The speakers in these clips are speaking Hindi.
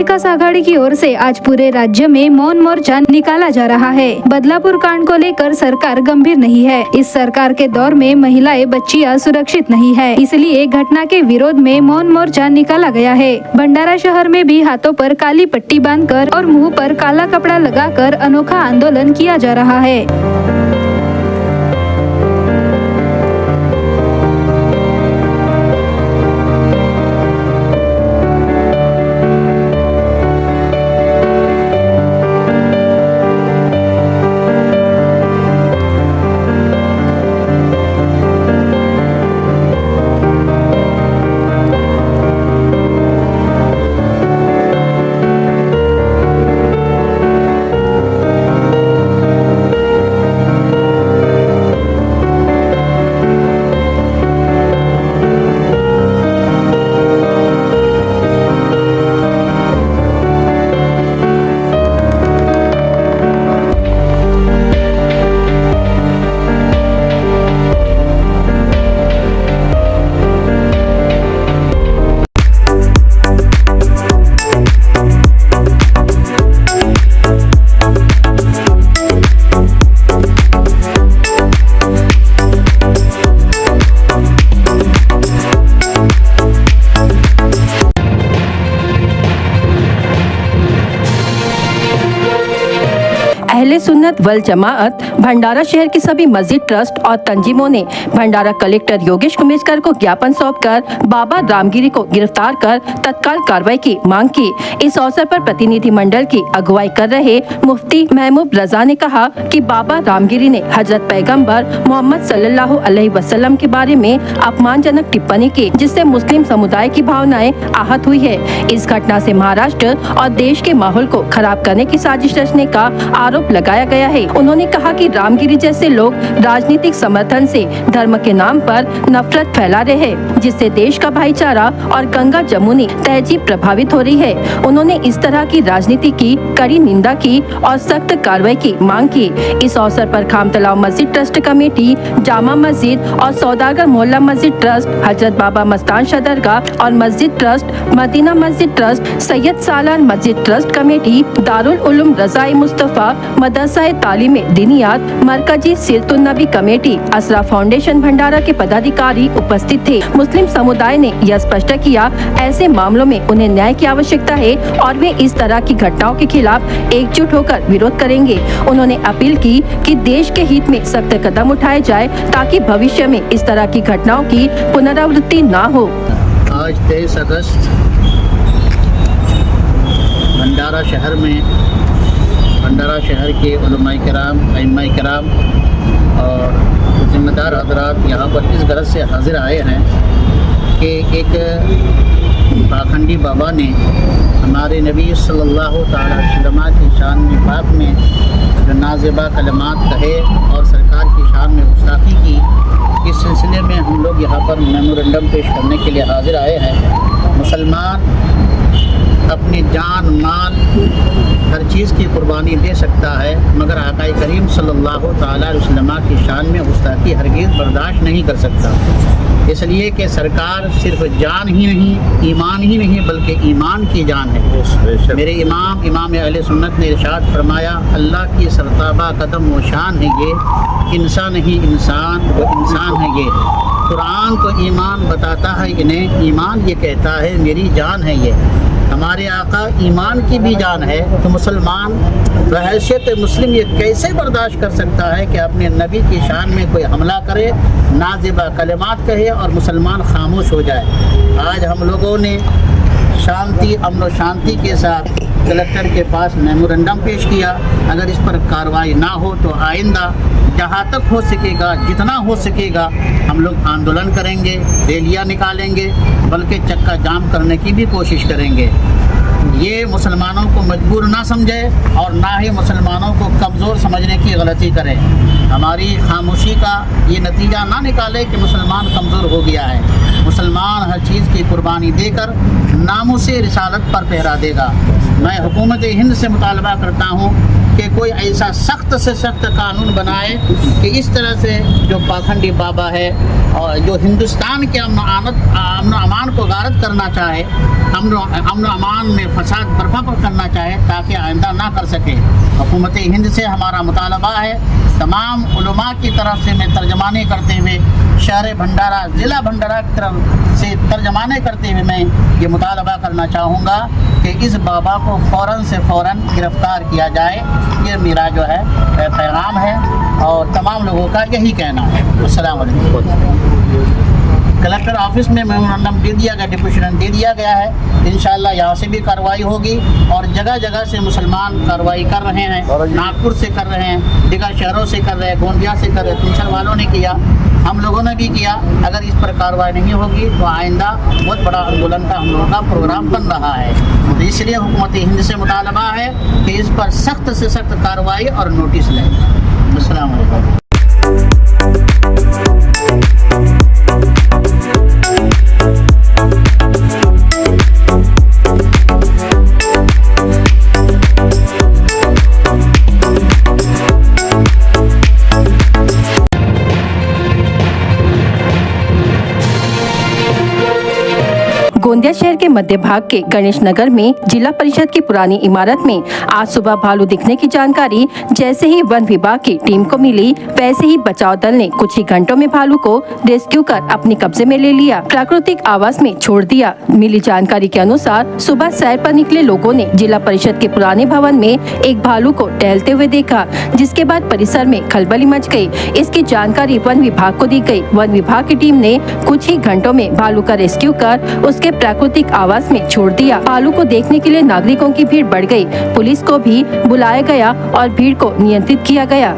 महाविकास आघाड़ी की ओर से आज पूरे राज्य में मौन मोर्चा निकाला जा रहा है। बदलापुर कांड को लेकर सरकार गंभीर नहीं है। इस सरकार के दौर में महिलाएं, बच्चियां सुरक्षित नहीं है, इसलिए घटना के विरोध में मौन मोर्चा निकाला गया है। भंडारा शहर में भी हाथों पर काली पट्टी बांधकर और मुंह पर काला कपड़ा लगाकर अनोखा आंदोलन किया जा रहा है। अहले सुन्नत वल जमाअत भंडारा शहर की सभी मस्जिद ट्रस्ट और तंजीमों ने भंडारा कलेक्टर योगेश कुमेस्कर को ज्ञापन सौंपकर बाबा रामगिरी को गिरफ्तार कर तत्काल कार्रवाई की मांग की। इस अवसर पर प्रतिनिधि मंडल की अगुवाई कर रहे मुफ्ती महमूद रजा ने कहा कि बाबा रामगिरी ने हजरत पैगंबर मोहम्मद सल्लल्लाहु अलैहि वसल्लम के बारे में अपमानजनक टिप्पणी की, जिससे मुस्लिम समुदाय की भावनाएं आहत हुई है। इस घटना से महाराष्ट्र और देश के माहौल को खराब करने की साजिश रचने का आरोप लगाया गया है। उन्होंने कहा कि रामगिरी जैसे लोग राजनीतिक समर्थन से धर्म के नाम पर नफरत फैला रहे हैं, जिससे देश का भाईचारा और गंगा जमुनी तहजीब प्रभावित हो रही है। उन्होंने इस तरह की राजनीति की कड़ी निंदा की और सख्त कार्रवाई की मांग की। इस अवसर पर खामतलाव मस्जिद ट्रस्ट कमेटी, जामा मस्जिद और सौदागर मोहल्ला मस्जिद ट्रस्ट, हजरत बाबा मस्तान दरगाह और मस्जिद ट्रस्ट, मदीना मस्जिद ट्रस्ट, सैयद सालान मस्जिद ट्रस्ट कमेटी, दारुल उलूम रज़ाए मुस्तफा मदरसाए तालीमे दीनियात, मरकजी सिरतुन नबी कमेटी, असरा फाउंडेशन भंडारा के पदाधिकारी उपस्थित थे। मुस्लिम समुदाय ने यह स्पष्ट किया, ऐसे मामलों में उन्हें न्याय की आवश्यकता है और वे इस तरह की घटनाओं के खिलाफ एकजुट होकर विरोध करेंगे। उन्होंने अपील की कि देश के हित में सख्त कदम उठाए जाए ताकि भविष्य में इस तरह की घटनाओं की पुनरावृत्ति न हो। आज 23 अगस्त भंडारा शहर में भंडारा शहर के उलमाए किराम, अइम्माए किराम और जिम्मेदार हजरात यहाँ पर इस गरज से हाजिर आए हैं कि एक पाखंडी बाबा ने हमारे नबी सल्लल्लाहु अलैहि वसल्लम की शान पाक में जो नाज़िबा कलमात कहे और सरकार की शान में गुस्ताखी की, इस सिलसिले में हम लोग यहाँ पर मेमोरेंडम पेश करने के लिए हाजिर आए हैं। मुसलमान अपनी जान, माल, हर चीज़ की कुर्बानी दे सकता है, मगर आक़ाए करीम सल्लल्लाहु अलैहि वसल्लम की शान में गुस्ताखी हरगिज़ बर्दाश्त नहीं कर सकता। इसलिए कि सरकार सिर्फ जान ही नहीं, ईमान ही नहीं, बल्कि ईमान की जान है। मेरे इमाम अहले सुन्नत ने इरशाद फरमाया, अल्लाह की सरताबा कदम वो शान है ये, इंसान नहीं इंसान, वो इंसान है ये। कुरान तो ईमान बताता है इन्हें, ईमान ये कहता है मेरी जान है ये। हमारे आका ईमान की भी जान है, तो मुसलमान बहैसियत मुस्लिम ये कैसे बर्दाश्त कर सकता है कि अपने नबी की शान में कोई हमला करे, नाज़िबा कलिमात कहे और मुसलमान खामोश हो जाए। आज हम लोगों ने शांति, अमन और शांति के साथ कलेक्टर के पास मेमोरेंडम पेश किया। अगर इस पर कार्रवाई ना हो तो आइंदा जहाँ तक हो सकेगा, जितना हो सकेगा, हम लोग आंदोलन करेंगे, रैलियाँ निकालेंगे, बल्कि चक्का जाम करने की भी कोशिश करेंगे। ये मुसलमानों को मजबूर ना समझे और ना ही मुसलमानों को कमज़ोर समझने की गलती करें। हमारी खामोशी का ये नतीजा ना निकाले कि मुसलमान कमज़ोर हो गया है। मुसलमान हर चीज़ की कुर्बानी देकर नामों से रिसालत पर पहरा देगा। मैं हुकूमत हिंद से मुतालबा करता हूँ कि कोई ऐसा सख्त से सख्त कानून बनाए कि इस तरह से जो पाखंडी बाबा है और जो हिंदुस्तान के अमन अमान को गारत करना चाहे, अमन अमान में फसाद बर्पा करना चाहे, ताकि आइंदा ना कर सके। हुकूमत हिंद से हमारा मुतालबा है, तमाम उलमा की तरफ से मैं तर्जमानी करते हुए शहर भंडारा, ज़िला भंडारा की तरफ से तर्जमानी करते हुए मैं ये मुतालबा करना चाहूँगा कि इस बाबा को फ़ौरन से फ़ौरन गिरफ़्तार किया जाए। ये मेरा जो है पैगाम है और तमाम लोगों का यही कहना है। अस्सलाम वालेकुम। कलेक्टर ऑफिस में मेमोरेंडम दे दिया गया, डिपोजिशन दे दिया गया है। इंशाअल्लाह यहाँ से भी कार्रवाई होगी और जगह जगह से मुसलमान कार्रवाई कर रहे हैं। नागपुर से कर रहे हैं, दिगर शहरों से कर रहे हैं, गोंदिया से कर रहे हैं, तुमसर वालों ने किया, हम लोगों ने भी किया। अगर इस पर कार्रवाई नहीं होगी तो आइंदा बहुत बड़ा आंदोलन का हम लोगों का प्रोग्राम बन रहा है। तो इसलिए हुकूमत हिंद से मुतालबा है कि इस पर सख्त से सख्त कार्रवाई और नोटिस लें। अस्सलाम वालेकुम। गोंदिया शहर के मध्य भाग के गणेश नगर में जिला परिषद की पुरानी इमारत में आज सुबह भालू दिखने की जानकारी जैसे ही वन विभाग की टीम को मिली, वैसे ही बचाव दल ने कुछ ही घंटों में भालू को रेस्क्यू कर अपने कब्जे में ले लिया, प्राकृतिक आवास में छोड़ दिया। मिली जानकारी के अनुसार सुबह सैर पर निकले लोगों ने जिला परिषद के पुराने भवन में एक भालू को टहलते हुए देखा, जिसके बाद परिसर में खलबली मच गई। इसकी जानकारी वन विभाग को दी गई। वन विभाग की टीम ने कुछ ही घंटों में भालू का रेस्क्यू कर उसके प्राकृतिक आवास में छोड़ दिया। भालू को देखने के लिए नागरिकों की भीड़ बढ़ गई। पुलिस को भी बुलाया गया और भीड़ को नियंत्रित किया गया।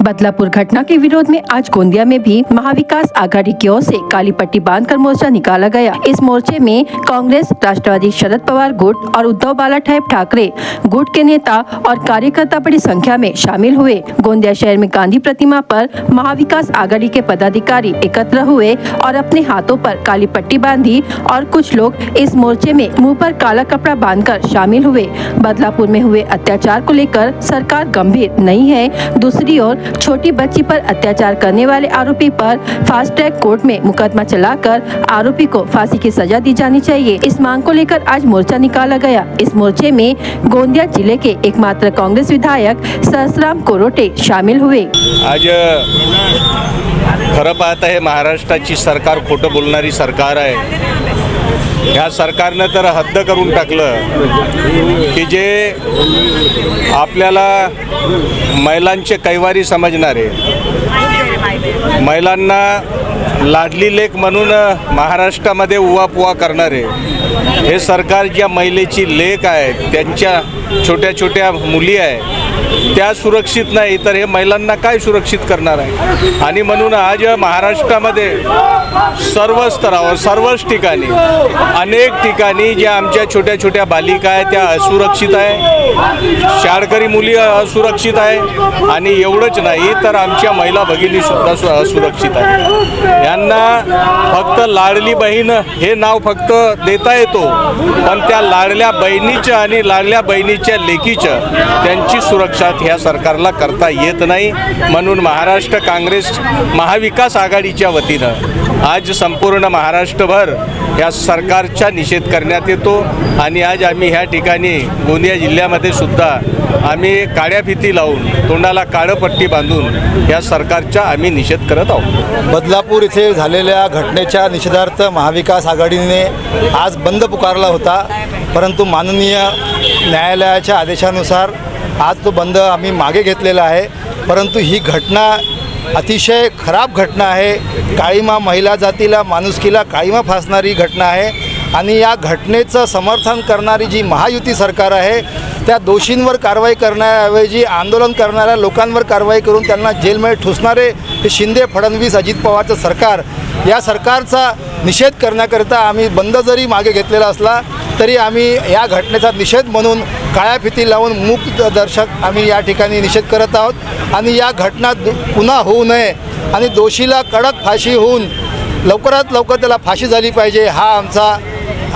बदलापुर घटना के विरोध में आज गोंदिया में भी महाविकास आघाड़ी की ओर से काली पट्टी बांधकर मोर्चा निकाला गया। इस मोर्चे में कांग्रेस, राष्ट्रवादी शरद पवार गुट और उद्धव बालासाहेब ठाकरे गुट के नेता और कार्यकर्ता बड़ी संख्या में शामिल हुए। गोंदिया शहर में गांधी प्रतिमा पर महाविकास आघाड़ी के पदाधिकारी एकत्र हुए और अपने हाथों पर काली पट्टी बांधी और कुछ लोग इस मोर्चे में मुंह पर काला कपड़ा बांधकर शामिल हुए। बदलापुर में हुए अत्याचार को लेकर सरकार गंभीर नहीं है। दूसरी ओर छोटी बच्ची पर अत्याचार करने वाले आरोपी पर फास्ट ट्रैक कोर्ट में मुकदमा चलाकर आरोपी को फांसी की सजा दी जानी चाहिए। इस मांग को लेकर आज मोर्चा निकाला गया। इस मोर्चे में गोंदिया जिले के एकमात्र कांग्रेस विधायक सहस्राम कोरोटे शामिल हुए। आज खरं पाहता है महाराष्ट्राची सरकार खोटं बोलणारी सरकार आहे। ह्या सरकारने तर हद्द करून टाकलं की जे आपल्याला महिलांचे कैवारी समजणारे, महिलांना लाडली लेक म्हणून महाराष्ट्रामध्ये उवापुवा करणारे हे सरकार ज्या महिलेची लेक आहे, त्यांच्या छोट्या छोट्या मुली आहे त्या सुरक्षित नाही तर हे महिलांना काय सुरक्षित करणार आहे? आणि म्हणून आज महाराष्ट्रामध्ये सर्व स्तरावर सर्वच ठिकाणी अनेक ठिकाणी ज्या आमच्या छोट्या छोट्या बालिका आहेत त्या असुरक्षित आहे, शाळकरी मुली असुरक्षित आहे आणि एवढंच नाही तर आमच्या महिला भगिनीसुद्धा असुरक्षित आहे. यांना फक्त लाडली बहीण हे नाव फक्त देता येतो, पण त्या लाडल्या बहिणीचं आणि लाडल्या बहिणीच्या लेकीचं त्यांची सुरक्षा ह्या सरकारला करता येत नाही. म्हणून महाराष्ट्र काँग्रेस महाविकास आघाडीच्या वतीनं आज संपूर्ण महाराष्ट्रभर या सरकारचा निषेध करण्यात येतो आणि आज आम्ही ह्या ठिकाणी गोंदिया जिल्ह्यामध्ये सुद्धा आम्ही काळ्या फिती लावून तोंडाला काळं पट्टी बांधून या सरकारचा आम्ही निषेध करत आहोत. बदलापूर येथे झालेल्या घटनेच्या निषेधार्थ महाविकास आघाडीने आज बंद पुकारला होता, परंतु माननीय न्यायालयाच्या आदेशानुसार आज तो बंद आम्ही मागे घेतलेला आहे. परंतु ही घटना अतिशय खराब घटना आहे. काळीमा महिला जातीला, माणुसकीला काळीमा फासणारी घटना आहे आणि या घटनेचं समर्थन करणारी जी महायुती सरकार आहे त्या दोषींवर कारवाई करण्याऐवजी आंदोलन करणाऱ्या लोकांवर कारवाई करून त्यांना जेलमध्ये ठुसणारे हे शिंदे, फडणवीस, अजित पवारचं सरकार, या सरकारचा निषेध करण्याकरिता आम्ही बंद जरी मागे घेतलेला असला तरी आम्ही या घटनेचा निषेध म्हणून काळ्या फिती लावून मूक दर्शक आम्ही या ठिकाणी निषेध करत आहोत आणि या घटना पुन्हा होऊ नये आणि दोषीला कडक फाशी होऊन लवकरात लवकर त्याला फाशी झाली पाहिजे, हा आमचा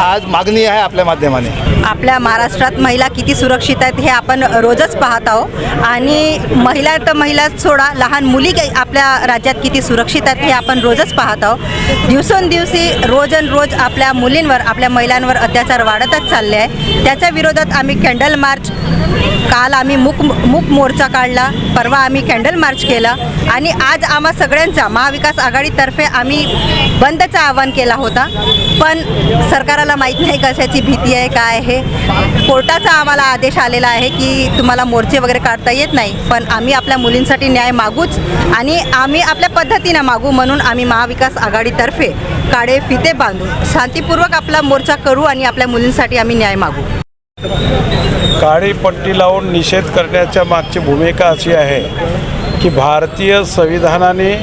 आज मागणी आहे आपल्या माध्यमाने. आपल्या महाराष्ट्रात महिला किती सुरक्षित आहेत हे आपण रोजच पाहत आहोत आणि महिला तर महिला सोडा, लहान मुली आपल्या राज्यात किती सुरक्षित आहेत हे आपण रोजच पाहत आहोत. दिवसेंदिवशी रोज आपल्या मुलींवर, आपल्या महिलांवर अत्याचार वाढतच चालले आहे. त्याच्या विरोधात आम्ही कॅन्डल मार्च, काल आम्ही मूक मोर्चा काढला, परवा आम्ही कॅन्डल मार्च केला आणि आज आम्हा सगळ्यांचा महाविकास आघाडीतर्फे आम्ही बंदचं आवाहन केला होता. पण सरकाराला माहीत नाही कशाची भीती आहे, काय आहे. कोर्टाचा आम्हाला आदेश आलेला आहे की तुम्हाला मोर्चे वगैरे काढता येत नाही, पण आम्ही आपल्या मुलींसाठी न्याय मागूच आणि आम्ही आपल्या पद्धतीनं मागू म्हणून आम्ही महाविकास आघाडीतर्फे काळे फिते बांधून शांतीपूर्वक आपला मोर्चा करू आणि आपल्या मुलींसाठी आम्ही न्याय मागू. काळी पट्टी लावून निषेध करण्याच्या मागची भूमिका अशी आहे की भारतीय संविधानाने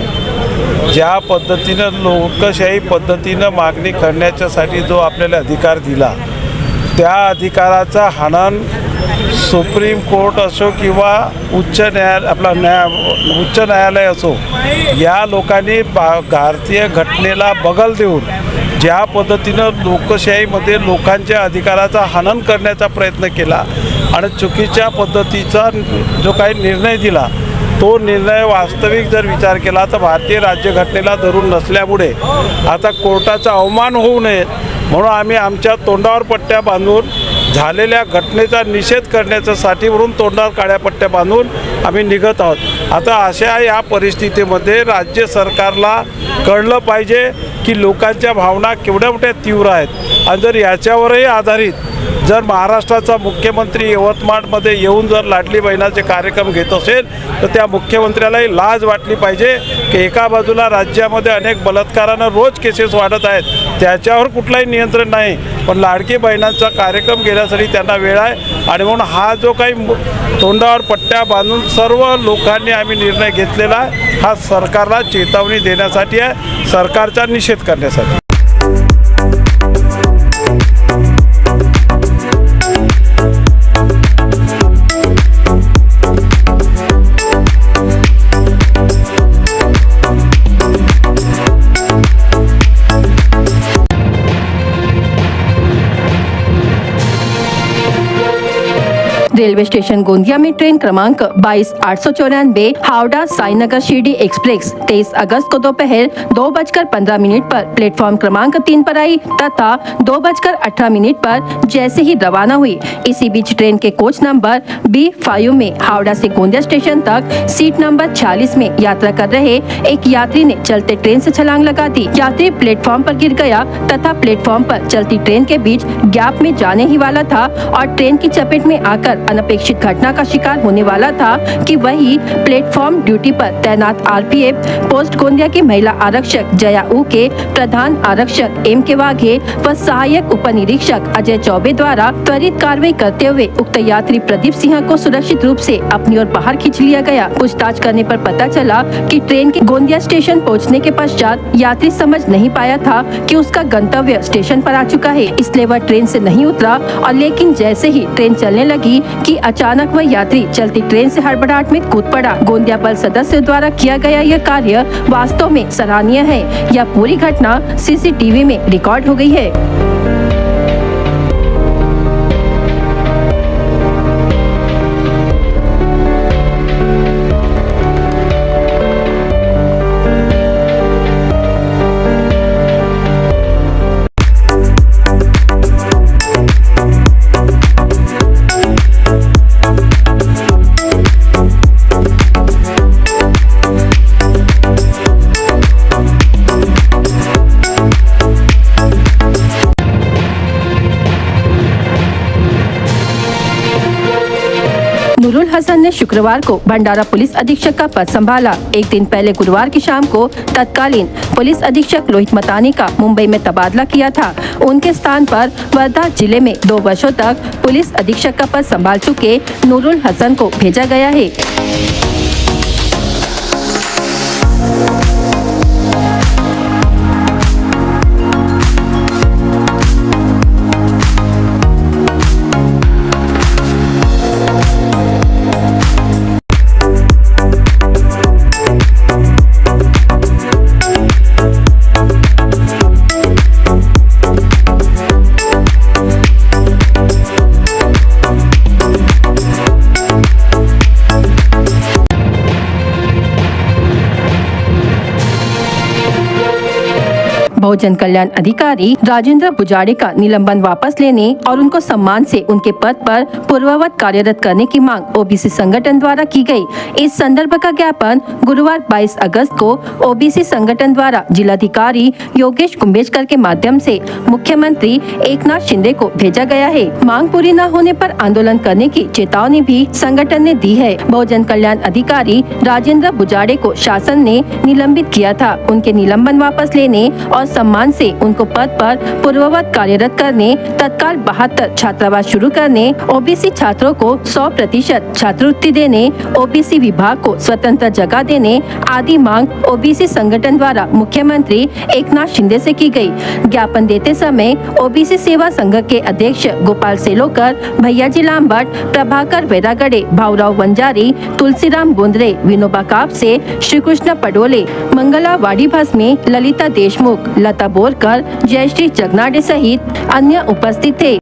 ज्या पद्धतीनं लोकशाही पद्धतीनं मागणी करण्याच्यासाठी जो आपल्याला अधिकार दिला त्या अधिकाराचा हनन सुप्रीम कोर्ट असो किंवा उच्च न्यायालय असो, या लोकांनी भारतीय घटनेला बगल देऊन ज्या पद्धतीनं लोकशाहीमध्ये लोकांच्या अधिकाराचा हनन करण्याचा प्रयत्न केला आणि चुकीच्या पद्धतीचा जो काही निर्णय दिला तो निर्णय वास्तविक जर विचार केला तर भारतीय राज्यघटनेला धरून नसल्यामुळे आता कोर्टाचा अवमान होऊ नये म्हणून आम्ही आमच्या तोंडावर पट्ट्या बांधून झालेल्या घटनेचा निषेध करण्याच्यासाठी म्हणून तोंडावर काळ्या पट्ट्या बांधून आम्ही निघत आहोत. आता अशा या परिस्थितीमध्ये राज्य सरकारला कळलं पाहिजे की लोकांच्या भावना केवढ्या मोठ्या तीव्र आहेत आणि जर याच्यावरही आधारित जर महाराष्ट्राचा मुख्यमंत्री यवतमाळमध्ये येऊन जर लाडली बहिणाचे कार्यक्रम घेत असेल तर त्या मुख्यमंत्र्यालाही लाज वाटली पाहिजे की एका बाजूला राज्यामध्ये अनेक बलात्कारानं रोज केसेस वाढत आहेत, त्याच्यावर कुठलाही नियंत्रण नाही, पण लाडकी बहिणांचा कार्यक्रम घेण्यासाठी त्यांना वेळ आहे आणि म्हणून हा जो काही तोंडावर पट्ट्या बांधून सर्व लोकांनी आम्ही निर्णय घेतलेला आहे हा सरकारला चेतावणी देण्यासाठी आहे, सरकारचा निषेध करण्यासाठी. रेलवे स्टेशन गोंदिया में ट्रेन क्रमांक 22-894 हावड़ा साईनगर शिरडी एक्सप्रेस 23 अगस्त को दोपहर 2:15 पर प्लेटफॉर्म क्रमांक 3 पर आई तथा 2:18 पर जैसे ही रवाना हुई। इसी बीच ट्रेन के कोच नंबर B5 में हावड़ा से गोंदिया स्टेशन तक सीट नंबर 46 में यात्रा कर रहे एक यात्री ने चलते ट्रेन से छलांग लगा दी। यात्री प्लेटफॉर्म पर गिर गया तथा प्लेटफॉर्म पर चलती ट्रेन के बीच गैप में जाने ही वाला था और ट्रेन की चपेट में आकर अनपेक्षित घटना का शिकार होने वाला था कि वही प्लेटफॉर्म ड्यूटी पर तैनात आरपीएफ पोस्ट गोंदिया की महिला आरक्षक जया उके, प्रधान आरक्षक एम के वाघे व सहायक उप निरीक्षक अजय चौबे द्वारा त्वरित कार्रवाई करते हुए उक्त यात्री प्रदीप सिंह को सुरक्षित रूप से अपनी ओर बाहर खींच लिया गया। पूछताछ करने पर पता चला कि ट्रेन के गोंदिया स्टेशन पहुंचने के पश्चात यात्री समझ नहीं पाया था कि उसका गंतव्य स्टेशन पर आ चुका है, इसलिए वह ट्रेन से नहीं उतरा और लेकिन जैसे ही ट्रेन चलने लगी कि अचानक वह यात्री चलती ट्रेन से हड़बड़ाहट में कूद पड़ा। गोंदिया बल सदस्यों द्वारा किया गया यह कार्य वास्तव में सराहनीय है। यह पूरी घटना सीसीटीवी में रिकॉर्ड हो गई है। नूरुल हसन ने शुक्रवार को भंडारा पुलिस अधीक्षक का पद संभाला। एक दिन पहले गुरुवार की शाम को तत्कालीन पुलिस अधीक्षक रोहित मतानी का मुंबई में तबादला किया था। उनके स्थान पर वर्धा जिले में 2 वर्षों तक पुलिस अधीक्षक का पद संभाल चुके नूरुल हसन को भेजा गया है। बहुजन कल्याण अधिकारी राजेंद्र बुजाड़े का निलंबन वापस लेने और उनको सम्मान से उनके पद पर पूर्ववत कार्यरत करने की मांग ओबीसी संगठन द्वारा की गई। इस संदर्भ का ज्ञापन गुरुवार 22 अगस्त को ओबीसी संगठन द्वारा जिलाधिकारी योगेश कुंभेजकर के माध्यम से मुख्यमंत्री एकनाथ शिंदे को भेजा गया है। मांग पूरी न होने पर आंदोलन करने की चेतावनी भी संगठन ने दी है। बहुजन कल्याण अधिकारी राजेंद्र बुजाड़े को शासन ने निलंबित किया था। उनके निलंबन वापस लेने और सम्मान से उनको पद पर पूर्ववत कार्यरत करने, तत्काल 72 छात्रावास शुरू करने, ओबीसी छात्रों को 100% छात्रवृत्ति देने, ओबीसी विभाग को स्वतंत्र जगह देने आदि मांग ओबीसी संगठन द्वारा मुख्यमंत्री एकनाथ शिंदे से की गई। ज्ञापन देते समय ओबीसी सेवा संघ के अध्यक्ष गोपाल सेलोकर, भैयाजी लामबट, प्रभाकर वेरागड़े, भाऊराव वंजारी, तुलसीराम बोंद्रे, विनोबा कापसे, श्री कृष्ण पडोले, मंगला वाड़ी भस्मे, ललिता देशमुख, लता बोरकर, जयश्री जगनाडे सहित अन्य उपस्थित थे।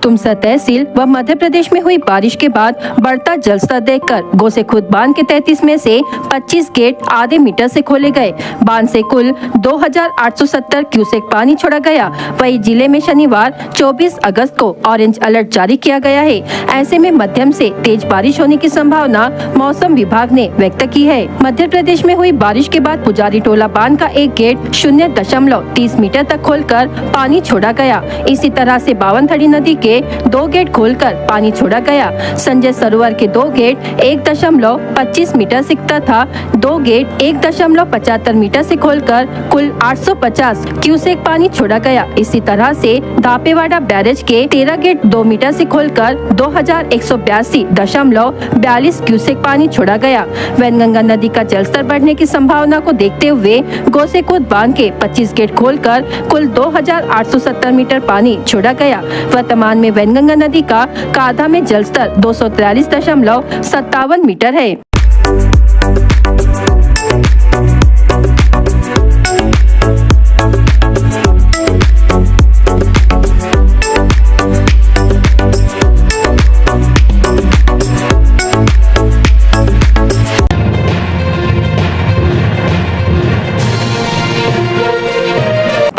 तुमसा तहसील व मध्य प्रदेश में हुई बारिश के बाद बढ़ता जलस्तर देखकर गोसे खुद बांध के 33 में से 25 गेट आधे मीटर से खोले गए। बांध से कुल 2870 क्यूसेक पानी छोड़ा गया। वहीं जिले में शनिवार 24 अगस्त को ऑरेंज अलर्ट जारी किया गया है। ऐसे में मध्यम से तेज बारिश होने की संभावना मौसम विभाग ने व्यक्त की है। मध्य प्रदेश में हुई बारिश के बाद पुजारी टोला बांध का एक गेट 0.30 मीटर तक खोलकर पानी छोड़ा गया। इसी तरह से बावनथड़ी नदी के 2 गेट खोलकर पानी छोड़ा गया। संजय सरोवर के 2 गेट 1.25 मीटर से तथा 2 गेट 1.75 मीटर से खोलकर कुल 850 क्यूसेक पानी छोड़ा गया। इसी तरह से दापेवाड़ा बैरेज के 13 गेट 2 मीटर से खोलकर 2182.42 क्यूसेक पानी छोड़ा गया। वैनगंगा नदी का जलस्तर बढ़ने की संभावना को देखते हुए गोसेखुर्द बांध के 25 गेट खोलकर कुल 2870 मीटर पानी छोड़ा गया। वर्तमान में वैनगंगा नदी का काधा में जलस्तर 243.57 मीटर है।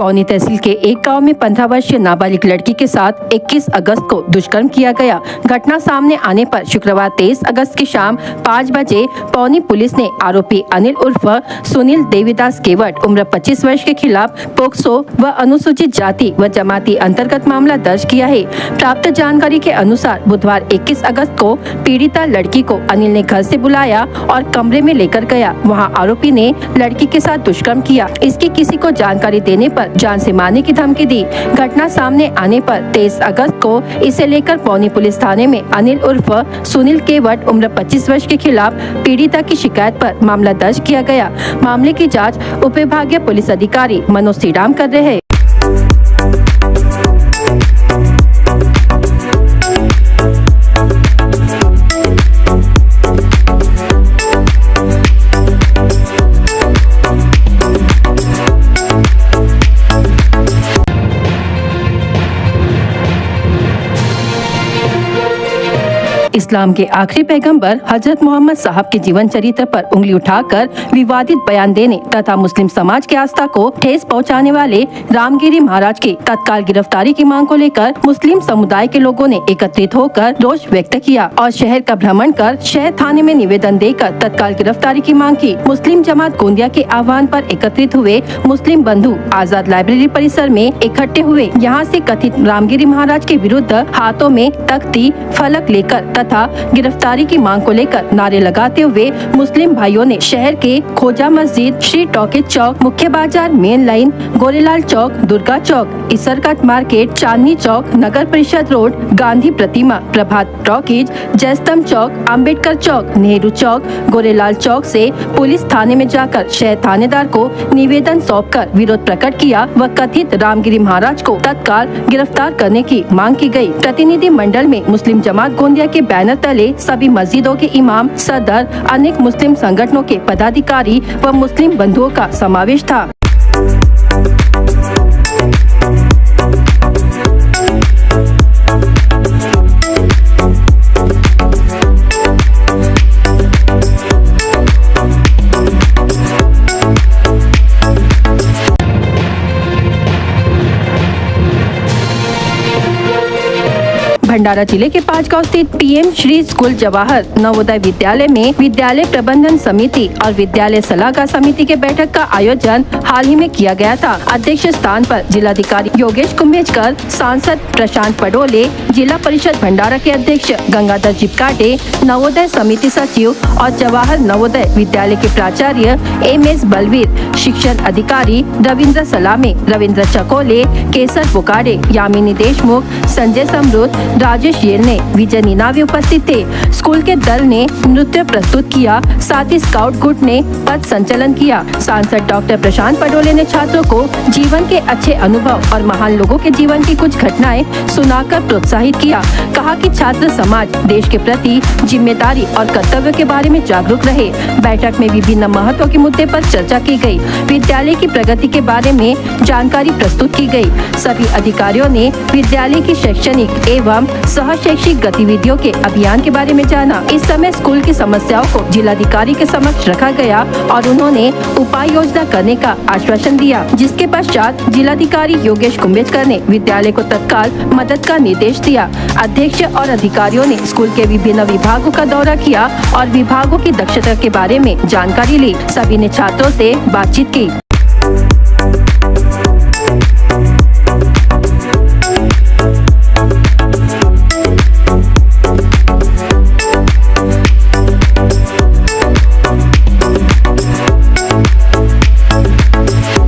पौनी तहसील के एक गांव में 15 वर्षीय नाबालिग लड़की के साथ 21 अगस्त को दुष्कर्म किया गया। घटना सामने आने पर शुक्रवार 23 अगस्त की शाम 5 बजे पौनी पुलिस ने आरोपी अनिल उर्फ सुनील देवीदास केवट उम्र 25 वर्ष के खिलाफ पोक्सो व अनुसूचित जाति व जमाती अंतर्गत मामला दर्ज किया है। प्राप्त जानकारी के अनुसार बुधवार 21 अगस्त को पीड़िता लड़की को अनिल ने घर से बुलाया और कमरे में लेकर गया। वहां आरोपी ने लड़की के साथ दुष्कर्म किया। इसकी किसी को जानकारी देने पर जान से मारने की धमकी दी। घटना सामने आने पर 23 अगस्त को इसे लेकर पौनी पुलिस थाने में अनिल उर्फ सुनील केवट उम्र 25 वर्ष के खिलाफ पीड़िता की शिकायत पर मामला दर्ज किया गया। मामले की जांच उपविभागीय पुलिस अधिकारी मनोज श्रीराम कर रहे हैं। इस्लाम के आखिरी पैगंबर हजरत मोहम्मद साहब के जीवन चरित्र पर उंगली उठाकर विवादित बयान देने तथा मुस्लिम समाज की आस्था को ठेस पहुंचाने वाले रामगिरी महाराज की तत्काल गिरफ्तारी की मांग को लेकर मुस्लिम समुदाय के लोगों ने एकत्रित होकर रोष व्यक्त किया और शहर का भ्रमण कर शहर थाने में निवेदन देकर तत्काल गिरफ्तारी की मांग की। मुस्लिम जमात गोंदिया के आह्वान पर एकत्रित हुए मुस्लिम बंधु आजाद लाइब्रेरी परिसर में इकट्ठे हुए। यहाँ से कथित रामगिरी महाराज के विरुद्ध हाथों में तख्ती फलक लेकर तथा गिरफ्तारी की मांग को लेकर नारे लगाते हुए मुस्लिम भाइयों ने शहर के खोजा मस्जिद, श्री टॉकीज चौक, मुख्य बाजार, मेन लाइन, गोरेलाल चौक, दुर्गा चौक, इसरकट मार्केट, चांदनी चौक, नगर परिषद रोड, गांधी प्रतिमा, प्रभात टॉकीज, जयस्तंभ चौक, अंबेडकर चौक, नेहरू चौक, गोरेलाल चौक से पुलिस थाने में जाकर शहर थानेदार को निवेदन सौंपकर विरोध प्रकट किया व कथित रामगिरी महाराज को तत्काल गिरफ्तार करने की मांग की गई। प्रतिनिधि मंडल में मुस्लिम जमात गोंदिया के बैनर तले सभी मस्जिदों के इमाम, सदर, अनेक मुस्लिम संगठनों के पदाधिकारी व मुस्लिम बंधुओं का समावेश था। भंडारा जिले के पांचगांव स्थित पीएम श्री स्कूल जवाहर नवोदय विद्यालय में विद्यालय प्रबंधन समिति और विद्यालय सलाहकार समिति के बैठक का आयोजन हाल ही में किया गया था। अध्यक्ष स्थान पर जिलाधिकारी योगेश कुंभेजकर, सांसद प्रशांत पडोले, जिला परिषद भंडारा के अध्यक्ष गंगाधर जिपकाटे, नवोदय समिति सचिव और जवाहर नवोदय विद्यालय के प्राचार्य MS बलवीर, शिक्षण अधिकारी रविंद्र सलामे, रविंद्र चकोले, केसर पुकारे, यामिनी देशमुख, संजय समरुद्ध, राजेश येलने, विजय नीनावी उपस्थित थे। स्कूल के दल ने नृत्य प्रस्तुत किया, साथ ही स्काउट गुट ने पथ संचलन किया। सांसद डॉक्टर प्रशांत पडोले ने छात्रों को जीवन के अच्छे अनुभव और महान लोगों के जीवन की कुछ घटनाएं सुनाकर प्रोत्साहित किया। कहा कि छात्र समाज देश के प्रति जिम्मेदारी और कर्तव्य के बारे में जागरूक रहे। बैठक में विभिन्न महत्व के मुद्दे पर चर्चा की गई। विद्यालय की प्रगति के बारे में जानकारी प्रस्तुत की गई। सभी अधिकारियों ने विद्यालय की शैक्षणिक एवं सह शैक्षिक गतिविधियों के अभियान के बारे में जाना। इस समय स्कूल की समस्याओं को जिलाधिकारी के समक्ष रखा गया और उन्होंने उपाय योजना करने का आश्वासन दिया, जिसके पश्चात जिलाधिकारी योगेश कुंभेजकर ने विद्यालय को तत्काल मदद का निर्देश दिया। अध्यक्ष और अधिकारियों ने स्कूल के विभिन्न विभागों का दौरा किया और विभागों की दक्षता के बारे में जानकारी ली। सभी ने छात्रों से बातचीत की।